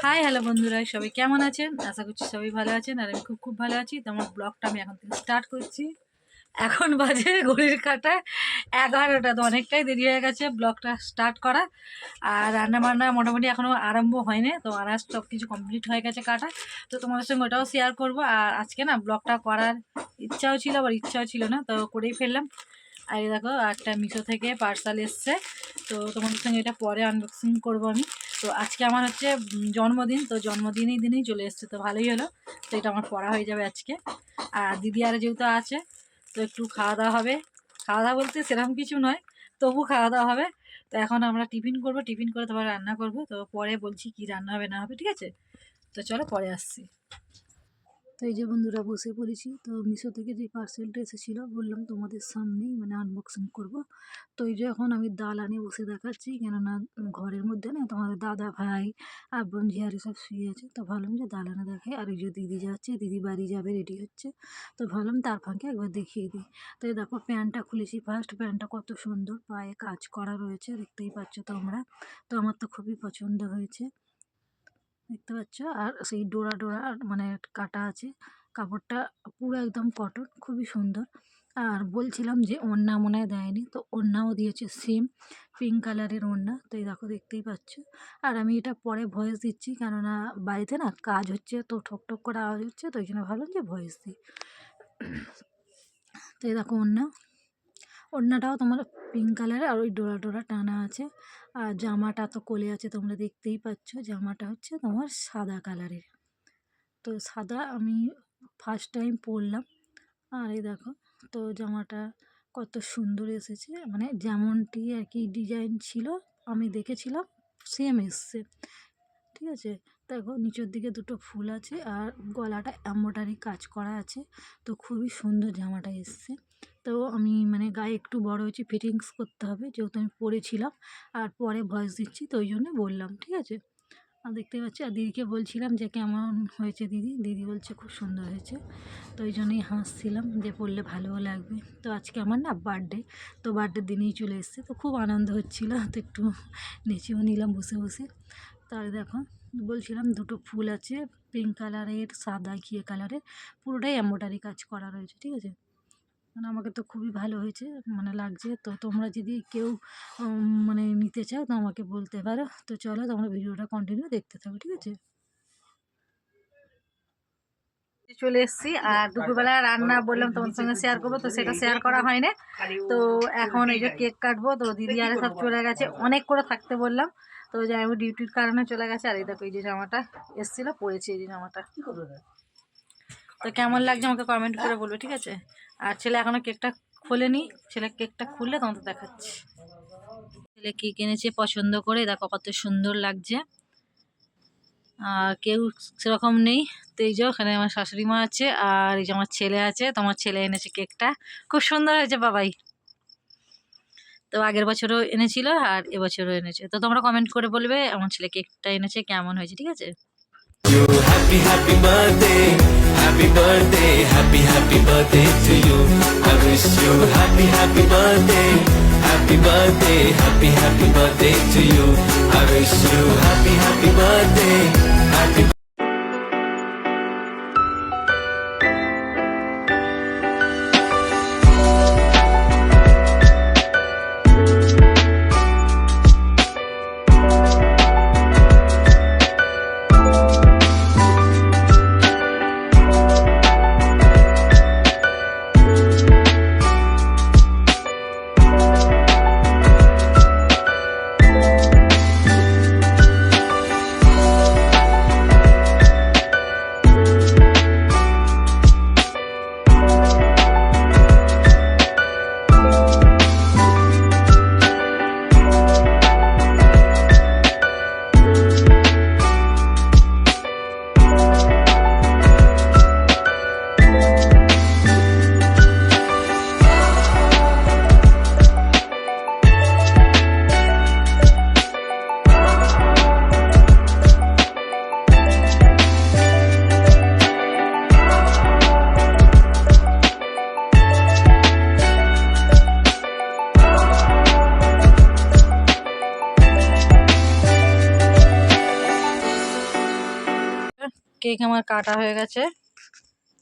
Hi hello বন্ধুরা, সবাই কেমন আছেন? আশা করছি সবাই ভালো আছেন। আর আমি খুব ভালো আছি। তো আমার ব্লগটা আমি এখন থেকে স্টার্ট করছি। এখন বাজে ঘড়ির কাঁটায় 11টা। তো অনেকটাই দেরি হয়ে গেছে ব্লগটা স্টার্ট করা। আর রান্নাবান্না মোটামুটি এখনও আরম্ভ হয়নি। তো আনাজ সব কিছু কমপ্লিট হয়ে গেছে কাটা। তো তোমাদের সঙ্গে ওটাও শেয়ার করব। আর আজকে না ব্লগটা করার ইচ্ছাও ছিল, আবার ইচ্ছাও ছিল না, তো করেই ফেললাম। আর এই দেখো একটা মিশো থেকে পার্সেল এসছে। তো তোমাদের সঙ্গে এটা পরে আনবক্সিং করব আমি। তো আজকে আমার হচ্ছে জন্মদিন। তো দিনেই চলে এসছে, তো ভালোই হলো। তো এটা আমার পড়া হয়ে যাবে আজকে। আর দিদি আর যেহেতু আছে, তো একটু খাওয়া দাওয়া হবে। খাওয়া দাওয়া বলতে সেরকম কিছু নয়, তবু খাওয়া দাওয়া হবে। তো এখন আমরা টিফিন করব, টিফিন করে তারপর রান্না করব। তো পরে বলছি কি রান্না হবে না হবে, ঠিক আছে? তো চলো পরে আসছি। তো এই যে বন্ধুরা বসে পড়েছি। তো মিশো থেকে যে পার্সেলটা এসেছিলো বললাম তোমাদের সামনেই আনবক্সিং করব। তো এই যে এখন আমি দালানে বসে দেখাচ্ছি, কেননা ঘরের মধ্যে না তোমাদের দাদা ভাই আর বোন ঝিয়ারি সব শুয়ে আছে। তো ভাবলাম যে দালানে দেখাই। আর এই যে দিদি যাচ্ছে, দিদি বাড়ি যাবে, রেডি হচ্ছে। তো ভাবলাম তার ফাঁকে একবার দেখিয়ে দিই। তো এই দেখো প্যান্টটা খুলেছি ফার্স্ট। প্যান্টটা কত সুন্দর, পায়ে কাজ করা রয়েছে, দেখতেই পাচ্ছ তোমরা। তো আমার তো খুবই পছন্দ হয়েছে, দেখতে পাচ্ছ। আর সেই ডোরা ডোরা কাটা আছে। কাপড়টা পুরো একদম কটন, খুবই সুন্দর। আর বলছিলাম যে ওড়না মনে হয় দেয়নি, তো ওড়নাও দিয়েছে সেম পিঙ্ক কালারের ওড়না। তো এই দেখো দেখতেই পাচ্ছ। আর আমি এটা পরে ভয়েস দিচ্ছি, কেননা বাড়িতে না কাজ হচ্ছে, তো ঠক ঠক করে আওয়াজ হচ্ছে, তো ওই জন্য ভাবলাম যে ভয়েস দিই। তো এই দেখো ওড়নাটাও তোমার পিঙ্ক কালারের, আর ওই ডোরা ডোরা টানা আছে। আর জামাটা তো কোলে আছে, তোমরা দেখতেই পাচ্ছ। জামাটা হচ্ছে তোমার সাদা কালারের। তো সাদা আমি ফার্স্ট টাইম পরলাম। আর এই দেখো, তো জামাটা কত সুন্দর এসেছে, যেমনটি আর কি ডিজাইন ছিল আমি দেখেছিলাম সেম এসছে, ঠিক আছে। দেখো নিচের দিকে দুটো ফুল আছে, আর গলাটা এমব্রয়ডারি কাজ করা আছে। তো খুবই সুন্দর জামাটা এসছে। তো আমি গায়ে একটু বড় হয়েছি, ফিটিংস করতে হবে, যেহেতু আমি পরেছিলাম। আর পরে ভয়েস দিচ্ছি, তো ওই জন্য বললাম, ঠিক আছে। আর দেখতে পাচ্ছি, আর দিদিকে বলছিলাম যে কেমন হয়েছে দিদি। দিদি বলছে খুব সুন্দর হয়েছে। তো ওই জন্যই হাসছিলাম যে পরলে ভালোও লাগবে। তো আজকে আমার না বার্থডে, তো বার্থডের দিনেই চলে এসছে। তো খুব আনন্দ হচ্ছিলো, তো একটু নেচেও নিলাম বসে বসে। তাহলে দেখো বলছিলাম দুটো ফুল আছে, পিঙ্ক কালারের, সাদা ঘিয়ে কালারের, পুরোটাই এমব্রয়ডারি কাজ করা রয়েছে, ঠিক আছে। আমাকে তো খুবই ভালো হয়েছে লাগছে। তো তোমরা যদি কেউ নিতে চাও তো আমাকে বলতে পারো। তো চলো তোমরা ভিডিওটা কন্টিনিউ দেখতে থাকো, ঠিক আছে। চলে এসেছি। আর দুপুরবেলা রান্না বললাম তোমার সঙ্গে শেয়ার করবো, তো সেটা শেয়ার করা হয়নি। তো এখন এই যে কেক কাটবো। তো দিদি আরে সব চলে গেছে, অনেক করে থাকতে বললাম। তো যে আমি ডিউটির কারণে চলে গেছে। আর এই দেখো এই যে জামাটা এসেছিলো, পরেছি এই যে জামাটা। তো কেমন লাগছে আমাকে কমেন্ট করে বলবে, ঠিক আছে। আর ছেলে এখনো কেকটা খোলেনি, ছেলে কেকটা খুললে তোমাদের দেখাচ্ছি। ছেলে কেক এনেছে পছন্দ করে, দেখো কত সুন্দর লাগছে। আর কেউ সেরকম নেই। তো এই যে ওখানে আমার শাশুড়ি মা আছে, আর এই যে আমার ছেলে আছে। তো আমার ছেলে এনেছে কেকটা, খুব সুন্দর হয়েছে বাবাই। তো আগের বছরও এনেছিল আর এবছরও এনেছে। তো তোমরা কমেন্ট করে বলবে আমার ছেলে কেকটা এনেছে কেমন হয়েছে, ঠিক আছে। Happy happy birthday, happy birthday, happy birthday to you. I wish you happy happy birthday, happy birthday, happy birthday to you. I wish you happy birthday, happy. Cake আমার কাটা হয়ে গেছে,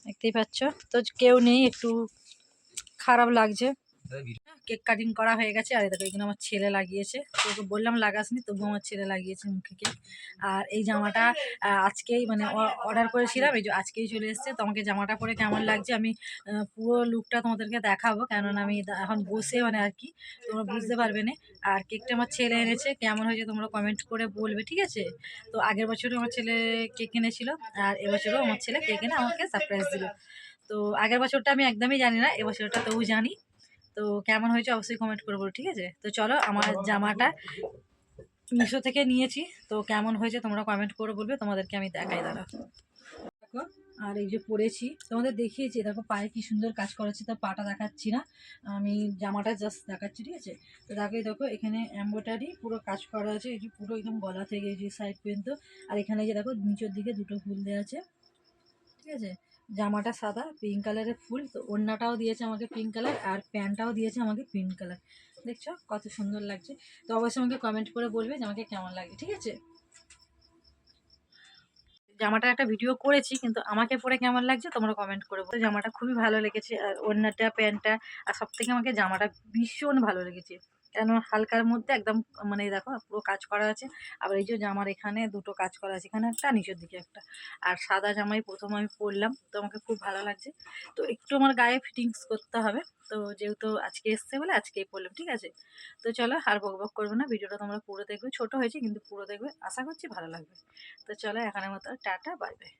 দেখতেই পাচ্ছ। তো কেউ নেই, একটু খারাপ লাগছে। কেক কাটিং করা হয়ে গেছে। আর এই দেখো এখানে আমার ছেলে লাগিয়েছে, তোকে বললাম লাগাসনি, তবু আমার ছেলে লাগিয়েছে মুখে কেক। আর এই জামাটা আজকেই মানে অর্ডার করেছিলাম, এই যে আজকেই চলে এসেছে। তো আমাকে জামাটা পরে কেমন লাগছে আমি পুরো লুকটা তোমাদেরকে দেখাবো, কেননা আমি এখন বসে মানে আর কি তোমরা বুঝতে পারবে না। আর কেকটা আমার ছেলে এনেছে, কেমন হয়েছে তোমরা কমেন্ট করে বলবে, ঠিক আছে? তো আগের বছরও আমার ছেলে কেক এনেছিল, আর এবছরও আমার ছেলে কেক এনে আমাকে সারপ্রাইজ দিল। তো আগের বছরটা আমি একদমই জানি না, এবছরটা তবু জানি। তো কেমন হয়েছে অবশ্যই কমেন্ট করবো, ঠিক আছে? তো চলো, আমার জামাটা মিশো থেকে নিয়েছি, তো কেমন হয়েছে তোমরা কমেন্ট করে বলবে, তোমাদেরকে আমি দেখাই, দাঁড়া দেখো। আর এই যে পরেছি, তোমাদের দেখিয়েছি, দেখো পায়ে কি সুন্দর কাজ করেছি, তো পাটা দেখাচ্ছি না, আমি জামাটা জাস্ট দেখাচ্ছি, ঠিক আছে? তো দেখো এখানে এমব্রয়ডারি পুরো কাজ করা আছে, এই যে পুরো একদম গলা থেকে এই যে সাইড পর্যন্ত। আর এখানে যে দেখো নিচের দিকে দুটো ফুল দেওয়া আছে, ঠিক আছে? জামাটা সাদা পিঙ্ক কালারের ফুল, তো ওড়নাটাও দিয়েছে আমাকে পিঙ্ক কালার, আর প্যান্টটাও দিয়েছে আমাকে পিঙ্ক কালার। দেখছো কত সুন্দর লাগছে? তো অবশ্যই আমাকে কমেন্ট করে বলবে যে আমাকে কেমন লাগে, ঠিক আছে? জামাটার একটা ভিডিও করেছি, কিন্তু আমাকে পরে কেমন লাগছে তোমরা কমেন্ট করে বলো। জামাটা খুবই ভালো লেগেছে, আর ওড়নাটা প্যান্টটা, আর সব থেকে আমাকে জামাটা ভীষণ ভালো লেগেছে, কেন হালকার মধ্যে একদম মানে এই দেখো পুরো কাজ করা আছে। আবার এই যে জামার এখানে দুটো কাজ করা আছে, এখানে একটা নিচের দিকে একটা। আর সাদা জামাই প্রথম আমি পরলাম, তো আমাকে খুব ভালো লাগছে। তো একটু আমার গায়ে ফিটিংস করতে হবে, তো যেহেতু আজকে এসছে বলে আজকেই পরলাম, ঠিক আছে? তো চলো আর বকবক করবো না, ভিডিওটা তোমরা পুরো দেখবে, ছোট হয়েছে কিন্তু পুরো দেখবে, আশা করছি ভালো লাগবে। তো চলো এখানের মতো টাটা, বাই বাই।